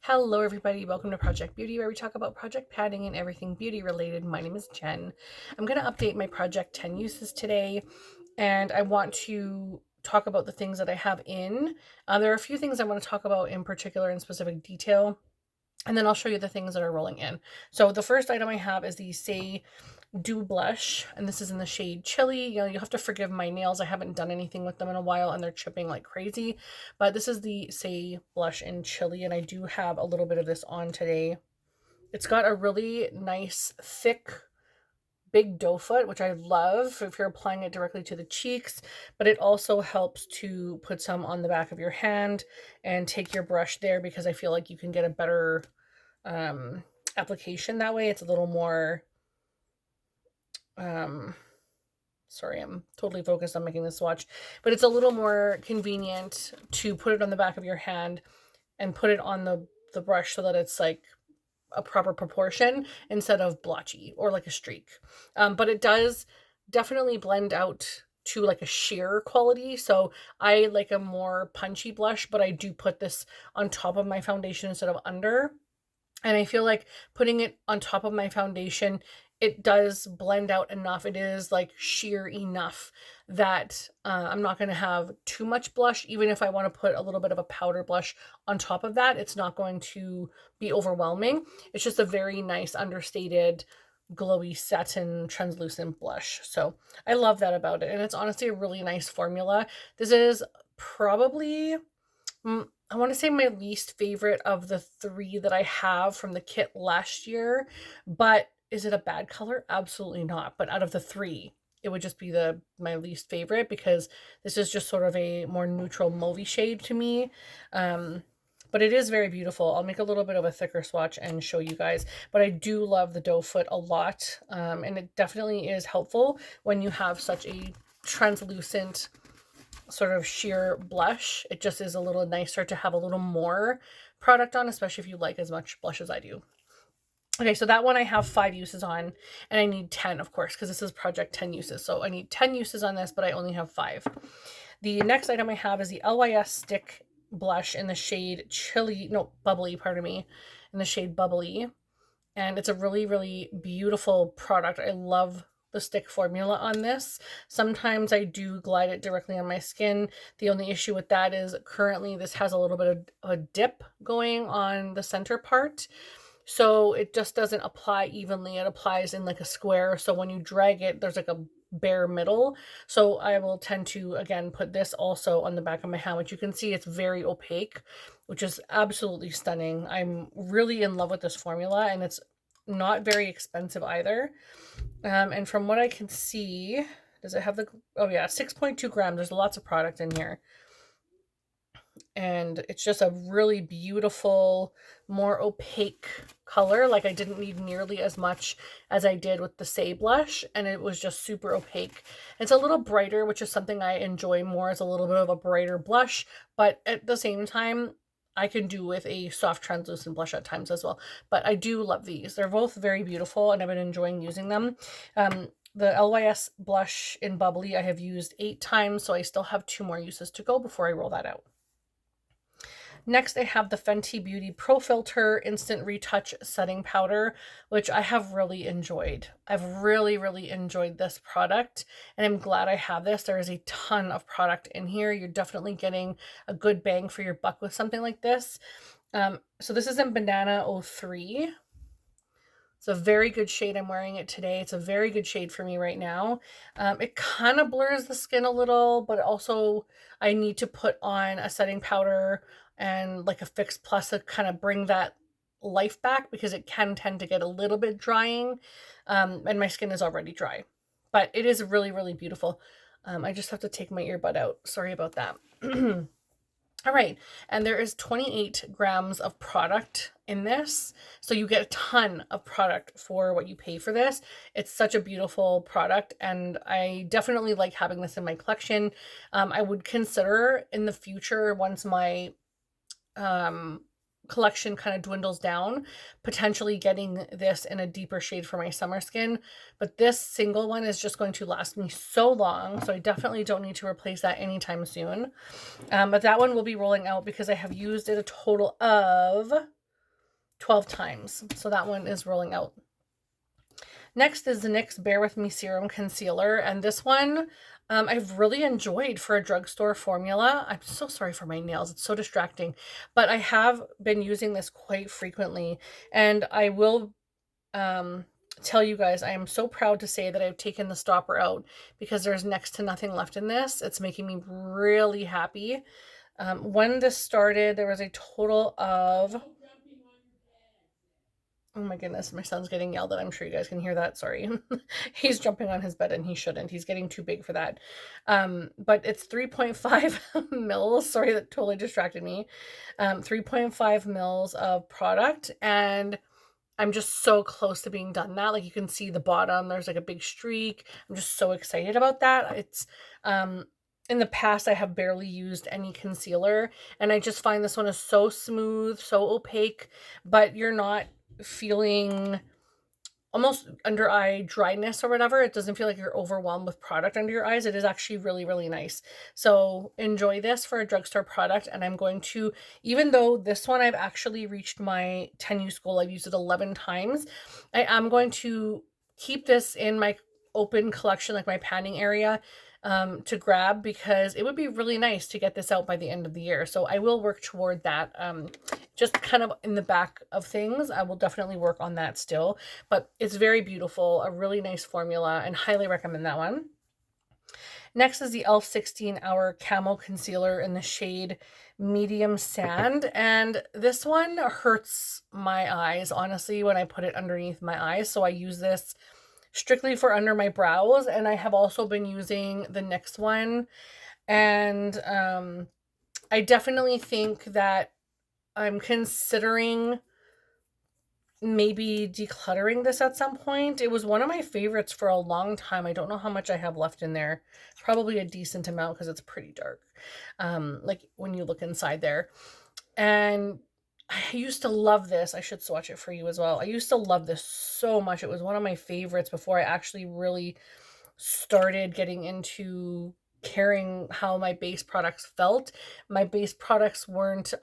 Hello everybody, welcome to Project Beauty, where we talk about project padding and everything beauty related. My name is Jen. I'm going to update my Project 10 uses today, and I want to talk about the things that I have in. There are a few things I want to talk about in particular in specific detail, and then I'll show you the things that are rolling in. So the first item I have is the Say Dew Blush, and this is in the shade Chili. You know, you have to forgive my nails. I haven't done anything with them in a while, and they're chipping like crazy. But this is the Say Blush in Chili, and I do have a little bit of this on today. It's got a really nice, thick, big doe foot, which I love if you're applying it directly to the cheeks, but it also helps to put some on the back of your hand and take your brush there, because I feel like you can get a better application that way. It's a little more sorry, I'm totally focused on making this swatch, but it's a little more convenient to put it on the back of your hand and put it on the brush so that it's like a proper proportion instead of blotchy or like a streak. But it does definitely blend out to like a sheer quality. So I like a more punchy blush, but I do put this on top of my foundation instead of under. And I feel like putting it on top of my foundation, it does blend out enough. It is like sheer enough that I'm not going to have too much blush. Even if I want to put a little bit of a powder blush on top of that, it's not going to be overwhelming. It's just a very nice, understated, glowy satin translucent blush. So I love that about it. And it's honestly a really nice formula. This is probably I want to say my least favorite of the three that I have from the kit last year, but is it a bad color? Absolutely not. But out of the three, it would just be my least favorite, because this is just sort of a more neutral mauvey shade to me. But it is very beautiful. I'll make a little bit of a thicker swatch and show you guys. But I do love the doe foot a lot, and it definitely is helpful when you have such a translucent sort of sheer blush. It just is a little nicer to have a little more product on, especially if you like as much blush as I do. Okay, so that one I have 5 uses on, and I need 10, of course, because this is Project 10 uses. So I need 10 uses on this, but I only have 5. The next item I have is the LYS Stick Blush in the shade Bubbly, pardon me, in the shade Bubbly. And it's a really, really beautiful product. I love the stick formula on this. Sometimes I do glide it directly on my skin. The only issue with that is currently this has a little bit of a dip going on the center part. So it just doesn't apply evenly. It applies in like a square. So when you drag it, there's like a bare middle. So I will tend to, again, put this also on the back of my hand, which you can see it's very opaque, which is absolutely stunning. I'm really in love with this formula, and it's not very expensive either. And from what I can see, does it have oh yeah, 6.2 grams. There's lots of product in here. And it's just a really beautiful, more opaque color. Like, I didn't need nearly as much as I did with the Say blush, and it was just super opaque. It's a little brighter, which is something I enjoy more, as a little bit of a brighter blush, but at the same time, I can do with a soft translucent blush at times as well. But I do love these. They're both very beautiful, and I've been enjoying using them. The LYS blush in Bubbly I have used 8 times, so I still have 2 more uses to go before I roll that out. Next, I have the Fenty Beauty Pro Filter Instant Retouch Setting Powder, which I have really enjoyed. I've really, really enjoyed this product, and I'm glad I have this. There is a ton of product in here. You're definitely getting a good bang for your buck with something like this. So this is in Banana 03. It's a very good shade. I'm wearing it today. It's a very good shade for me right now. It kind of blurs the skin a little, but also I need to put on a setting powder and like a Fix Plus to kind of bring that life back, because it can tend to get a little bit drying, and my skin is already dry. But it is really, really beautiful. I just have to take my earbud out. Sorry about that. All right, and there is 28 grams of product in this, so you get a ton of product for what you pay for this. It's such a beautiful product, and I definitely like having this in my collection. I would consider in the future, once my collection kind of dwindles down, potentially getting this in a deeper shade for my summer skin, but this single one is just going to last me so long, so I definitely don't need to replace that anytime soon. But that one will be rolling out because I have used it a total of 12 times. So that one is rolling out. Next is the NYX Bare With Me Serum Concealer, and this one I've really enjoyed for a drugstore formula. I'm so sorry for my nails, it's so distracting, but I have been using this quite frequently, and I will tell you guys I am so proud to say that I've taken the stopper out because there's next to nothing left in this. It's making me really happy. When this started, there was a total of, oh my goodness, my son's getting yelled at. I'm sure you guys can hear that. Sorry. He's jumping on his bed and he shouldn't. He's getting too big for that. But it's 3.5 mils. Sorry, that totally distracted me. 3.5 mils of product. And I'm just so close to being done that. Like you can see the bottom, there's like a big streak. I'm just so excited about that. It's, in the past, I have barely used any concealer, and I just find this one is so smooth, so opaque, but you're not feeling almost under eye dryness or whatever. It doesn't feel like you're overwhelmed with product under your eyes. It is actually really, really nice. So enjoy this for a drugstore product. And I'm going to, even though this one I've actually reached my 10-use goal, I've used it 11 times, I am going to keep this in my open collection, like my panning area, to grab, because it would be really nice to get this out by the end of the year. So I will work toward that. Just kind of in the back of things, I will definitely work on that still, but it's very beautiful, a really nice formula, and highly recommend that one. Next is the e.l.f. 16 Hour Camo Concealer in the shade Medium Sand, and this one hurts my eyes, honestly, when I put it underneath my eyes, so I use this strictly for under my brows, and I have also been using the NYX one, and I definitely think that I'm considering maybe decluttering this at some point. It was one of my favorites for a long time. I don't know how much I have left in there. Probably a decent amount because it's pretty dark, like when you look inside there. And I used to love this. I should swatch it for you as well. I used to love this so much. It was one of my favorites before I actually really started getting into caring how my base products felt. My base products weren't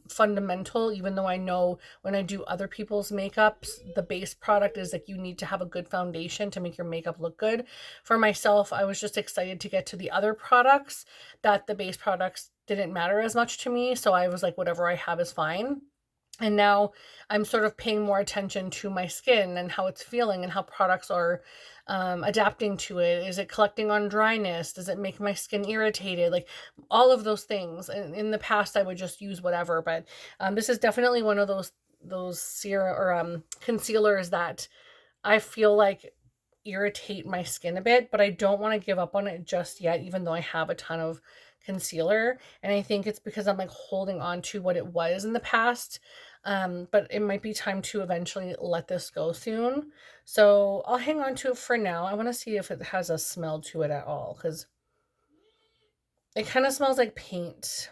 fundamental, even though I know when I do other people's makeups, the base product is like you need to have a good foundation to make your makeup look good. For myself, I was just excited to get to the other products, that the base products didn't matter as much to me. So I was like, whatever I have is fine. And now I'm sort of paying more attention to my skin and how it's feeling and how products are adapting to it. Is it collecting on dryness? Does it make my skin irritated? Like all of those things. And in the past, I would just use whatever, but this is definitely one of those serum or concealers that I feel like irritate my skin a bit, but I don't want to give up on it just yet, even though I have a ton of concealer. And I think it's because I'm like holding on to what it was in the past. But it might be time to eventually let this go soon. So I'll hang on to it for now. I want to see if it has a smell to it at all, because it kind of smells like paint.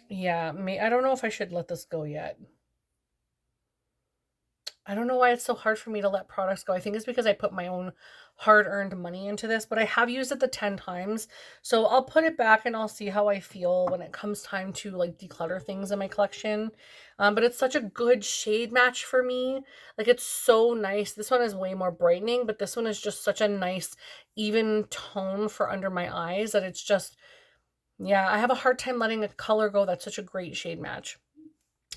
Yeah, I don't know if I should let this go yet. I don't know why it's so hard for me to let products go. I think it's because I put my own hard-earned money into this, but I have used it the 10 times. So I'll put it back and I'll see how I feel when it comes time to like declutter things in my collection. But it's such a good shade match for me. Like it's so nice. This one is way more brightening, but this one is just such a nice even tone for under my eyes that it's just, yeah, I have a hard time letting a color go. That's such a great shade match.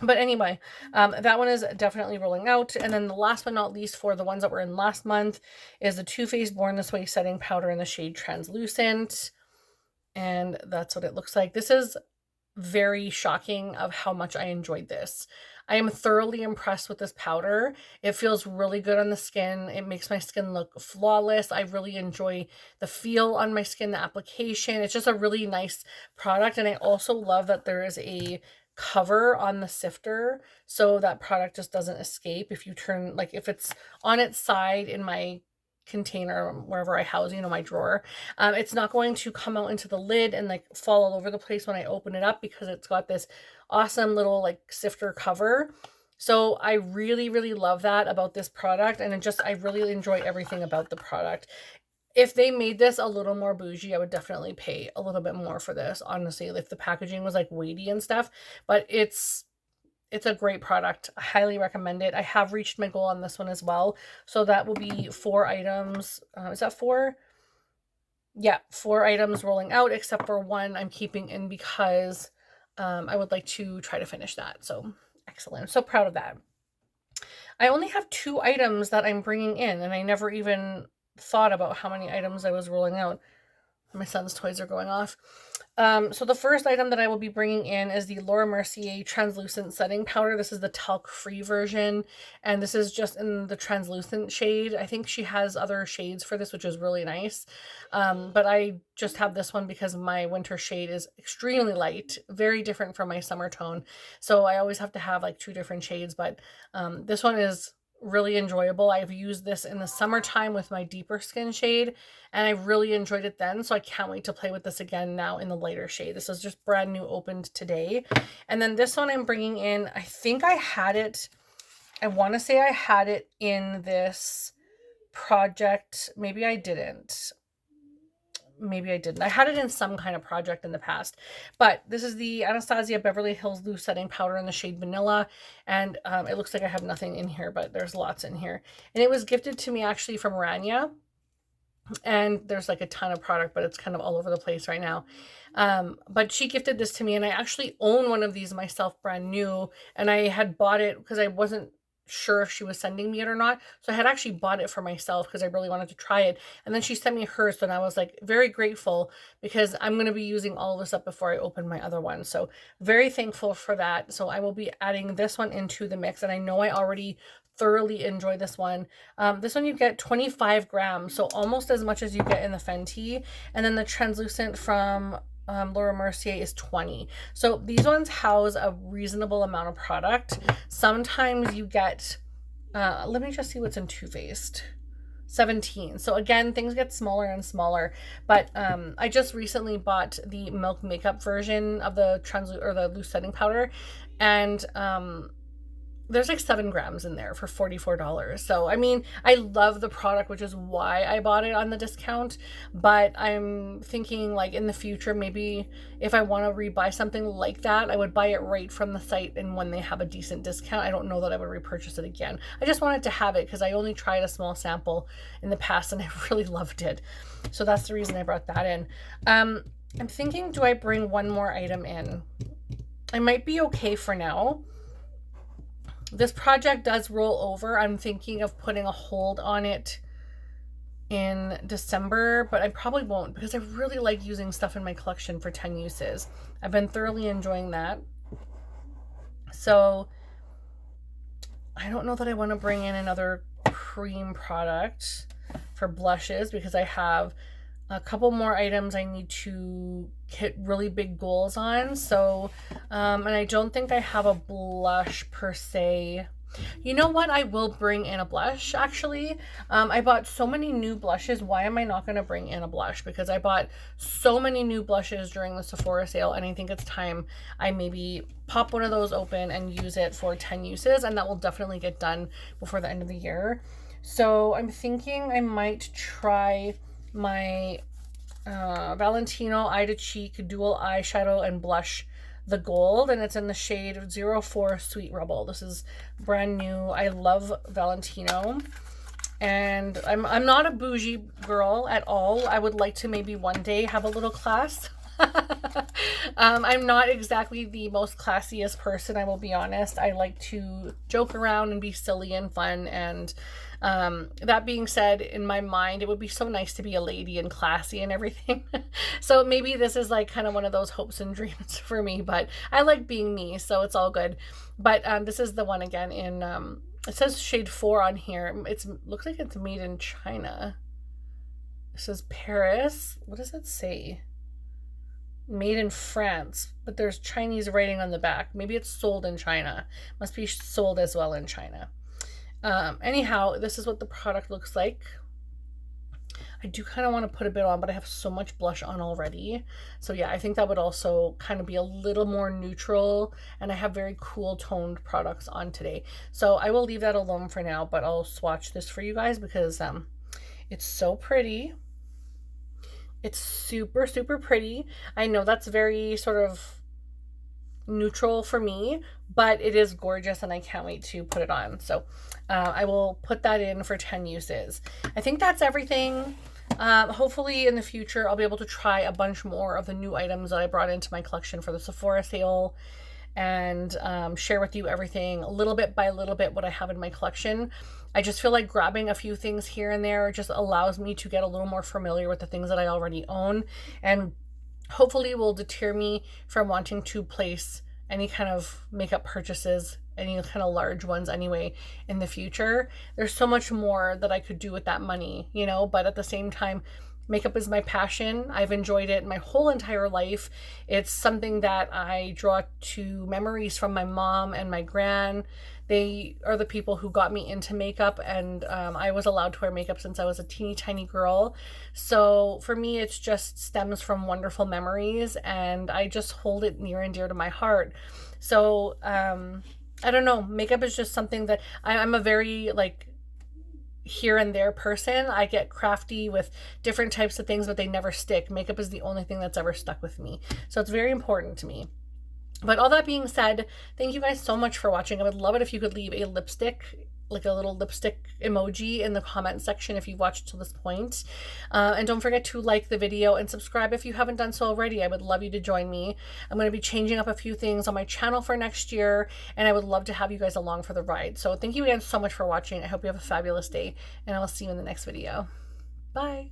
But anyway, that one is definitely rolling out. And then the last but not least for the ones that were in last month is the Too Faced Born This Way setting powder in the shade Translucent. And that's what it looks like. This is very shocking of how much I enjoyed this. I am thoroughly impressed with this powder. It feels really good on the skin. It makes my skin look flawless. I really enjoy the feel on my skin, the application. It's just a really nice product. And I also love that there is a cover on the sifter so that product just doesn't escape if you turn, like if it's on its side in my container wherever I house, you know, my drawer, it's not going to come out into the lid and like fall all over the place when I open it up, because it's got this awesome little like sifter cover. So I really, really love that about this product, and I really enjoy everything about the product. If they made this a little more bougie, I would definitely pay a little bit more for this, honestly, if the packaging was like weighty and stuff. But it's a great product. I highly recommend it. I have reached my goal on this one as well. So that will be 4 items. Is that 4? Yeah, 4 items rolling out, except for one I'm keeping in because I would like to try to finish that. So excellent. I'm so proud of that. I only have 2 items that I'm bringing in, and I never even thought about how many items I was rolling out. My son's toys are going off. So the first item that I will be bringing in is the Laura Mercier translucent setting powder. This is the talc-free version, and this is just in the translucent shade. I think she has other shades for this, which is really nice. But I just have this one because my winter shade is extremely light, very different from my summer tone. So I always have to have like 2 different shades, but this one is really enjoyable. I've used this in the summertime with my deeper skin shade, and I really enjoyed it then, so I can't wait to play with this again now in the lighter shade. This is just brand new, opened today. And then this one I'm bringing in, I think I had it, I want to say I had it in this project. Maybe I didn't. Maybe I didn't. I had it in some kind of project in the past. But this is the Anastasia Beverly Hills Loose Setting Powder in the shade Vanilla. And it looks like I have nothing in here, but there's lots in here. And it was gifted to me actually from Rania. And there's like a ton of product, but it's kind of all over the place right now. But she gifted this to me, and I actually own one of these myself, brand new. And I had bought it because I wasn't sure if she was sending me it or not. So I had actually bought it for myself because I really wanted to try it. And then she sent me hers, and I was like very grateful because I'm going to be using all of this up before I open my other one. So very thankful for that. So I will be adding this one into the mix, and I know I already thoroughly enjoy this one. This one you get 25 grams, so almost as much as you get in the Fenty. And then the translucent from Laura Mercier is 20. So these ones house a reasonable amount of product. Sometimes you get, let me just see what's in Too Faced. 17. So again, things get smaller and smaller, but I just recently bought the Milk Makeup version of the the loose setting powder, and there's like 7 grams in there for $44. So, I mean, I love the product, which is why I bought it on the discount. But I'm thinking like in the future, maybe if I want to rebuy something like that, I would buy it right from the site. And when they have a decent discount, I don't know that I would repurchase it again. I just wanted to have it because I only tried a small sample in the past and I really loved it. So that's the reason I brought that in. I'm thinking, do I bring one more item in? I might be okay for now. This project does roll over. I'm thinking of putting a hold on it in December, but I probably won't because I really like using stuff in my collection for 10 uses. I've been thoroughly enjoying that. So I don't know that I want to bring in another cream product for blushes because I have a couple more items I need to hit really big goals on. So, and I don't think I have a blush per se. You know what? I will bring in a blush, actually. I bought so many new blushes. Why am I not going to bring in a blush? Because I bought so many new blushes during the Sephora sale, and I think it's time I maybe pop one of those open and use it for 10 uses, and that will definitely get done before the end of the year. So I'm thinking I might try my Valentino Eye to Cheek dual eyeshadow and blush, the gold, and it's in the shade 04 Sweet Rebel. This is brand new. I love Valentino, and I'm not a bougie girl at all. I would like to maybe one day have a little class. I'm not exactly the most classiest person, I will be honest. I like to joke around and be silly and fun, and that being said, in my mind, it would be so nice to be a lady and classy and everything. So maybe this is like kind of one of those hopes and dreams for me, but I like being me, so it's all good. But this is the one again in, it says shade 4 on here. It looks like it's made in China. It says Paris. What does it say? Made in France, but there's Chinese writing on the back. Maybe it's sold in China. Must be sold as well in China. Anyhow, this is what the product looks like. I do kind of want to put a bit on, but I have so much blush on already. So yeah, I think that would also kind of be a little more neutral, and I have very cool toned products on today. So I will leave that alone for now, but I'll swatch this for you guys because it's so pretty. It's super, super pretty. I know that's very sort of neutral for me, but it is gorgeous and I can't wait to put it on. So I will put that in for 10 uses. I think that's everything. Hopefully in the future I'll be able to try a bunch more of the new items that I brought into my collection for the Sephora sale, and share with you everything little bit by little bit what I have in my collection. I just feel like grabbing a few things here and there just allows me to get a little more familiar with the things that I already own, and hopefully will deter me from wanting to place any kind of makeup purchases, any kind of large ones anyway, in the future. There's so much more that I could do with that money, you know, but at the same time, makeup is my passion. I've enjoyed it my whole entire life. It's something that I draw to memories from my mom and my gran. They are the people who got me into makeup, and I was allowed to wear makeup since I was a teeny tiny girl. So for me, it's just stems from wonderful memories, and I just hold it near and dear to my heart. So I don't know, makeup is just something that I'm a very like here and there person. I get crafty with different types of things, but they never stick. Makeup is the only thing that's ever stuck with me. So it's very important to me. But all that being said, thank you guys so much for watching. I would love it if you could leave a lipstick, like a little lipstick emoji in the comment section if you've watched to this point. And don't forget to like the video and subscribe if you haven't done so already. I would love you to join me. I'm going to be changing up a few things on my channel for next year, and I would love to have you guys along for the ride. So thank you again so much for watching. I hope you have a fabulous day, and I will see you in the next video. Bye.